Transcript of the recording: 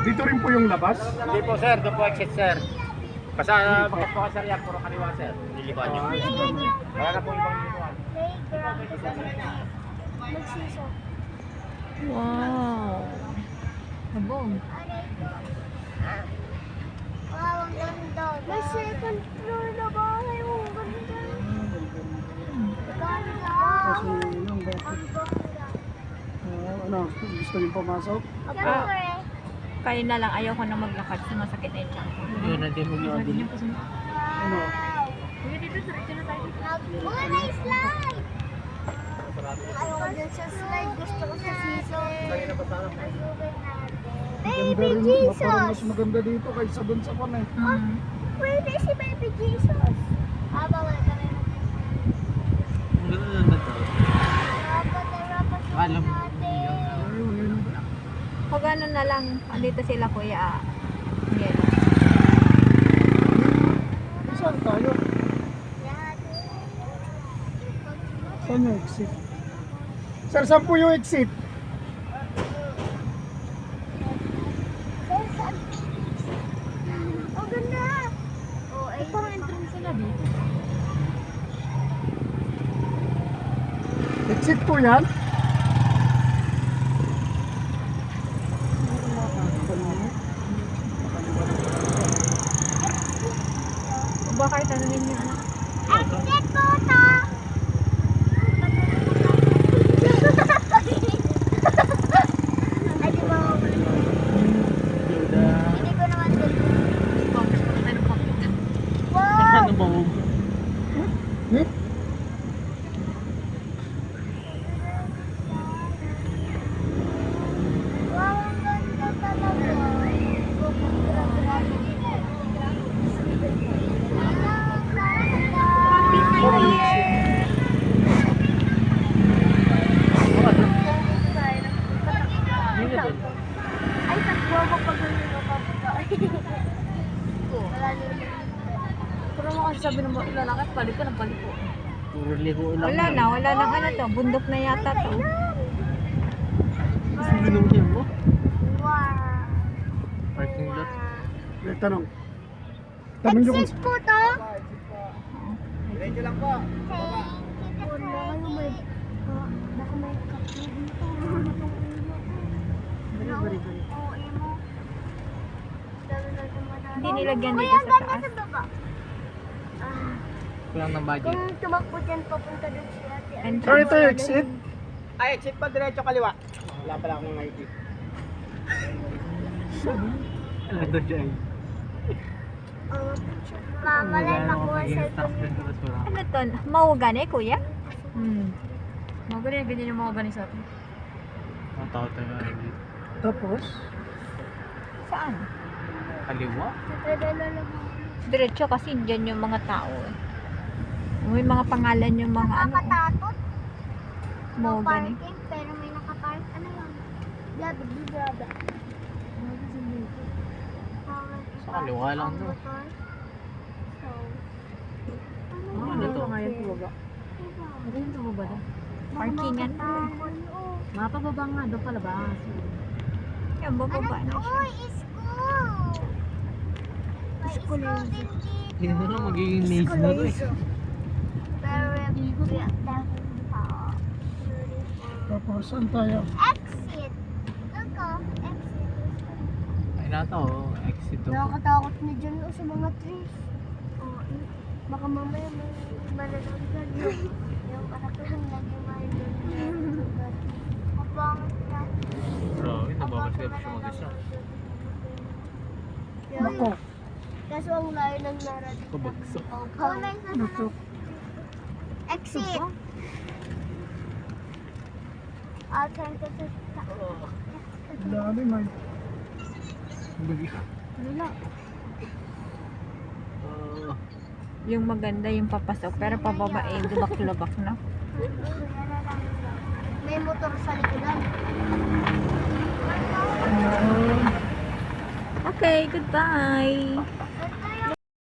Dito rin po yung labas. Hindi po sir, doon po exit sir. Basta bakit po ka sir yan, puro kaliwa sir. Lilikuan nyo. Wala na po ibang lilikuan. Magsiso. Wow. Abong. Wow, ang ganda. May second floor na bahay. Oh, ang ganda. Ganda. Kasi yun, bakit? Ang ganda. Ano, gusto niyo pumasok? Siyempre. Kayo na lang, ayaw ko na maglakad. Sumasakit na yung tiyan ko. Yun, nandiyan mo nyo din. Ano? Kuya, dito sa rin na tayo. Mga may slide. Ayoko dyan sa slide. Gusto ko sa season. Maganda Baby rin, parang Jesus. mas maganda dito kaysa doon sa pan eh. Pwede si Baby Jesus. Bawal ka rin. Alam mo. Ayun, yun. Pag ano na lang, andito sila kuya. Yan. Saan tayo? Saan yung exit? Sir, saan po yung exit? Ang ganda. Oh, ay parang entrance na dito. Exit po yan? O ba kayo tanongin niyo anak? Exit po to. Ay, di ba ako hindi ko naman din. Wow! Ano ba mo? Hmm? Wow, ang ganda talaga. Ay, takbo ako pag wala naman. Pero mo kasi sabi ng mga lalaki, balik ko ng balik ko. Puro ligo lang. Wala na ano to. Bundok na yata to. Sinunod mo? Wow. Parking lot. May tanong. Tanong nyo kung Exit po to? Diretso lang po. Baka may kapatid dito. Oo, emo. Hindi nilagyan Uy, dito ang sa ganda taas. sa baba. Ah, Kulang ng budget. kung tumakbo dyan, papunta dun si ate. Entrance. Sir, ito yung exit? Ay, exit pa diretso kaliwa. Wala pala akong ID. Ano doon dyan? Mamalay makuha sa Ano to? Mahogani kuya? Mahogani, ganyan yung mahogani sa atin. Ang tao tayo ID. Tapos? Saan? Kaliwa? Diretso kasi dyan yung mga tao eh. May mga pangalan yung mga ano. Nakakatakot. No Mahogani. parking, pero may nakapark. Ano yun? Blabla, blabla. Sa kaliwa lang to. Ano to? Ngayon po ba? Ano yung tumaba na? Parkingan. Mapababa nga doon palabas. Yan, bababa na siya. Uy, school! May school din dito. Hindi na lang magiging maze na to eh. Tapos, saan tayo? Exit. Look, exit. Ay na to, exit to. Nakakatakot na dyan sa mga trees. Oo, baka mamaya may malalagyan yung anak ko yung lagi malalagyan. Kapangit na. Bro, nabawas ka pa siya mag-isa. Nako. Kaso ang layo ng narating. Kabagsak. Ano to? Exit. Alternative. Dami, may. Wala. Yung maganda yung papasok pero pababa eh lubak-lubak na. May motor sa likuran. Okay, goodbye.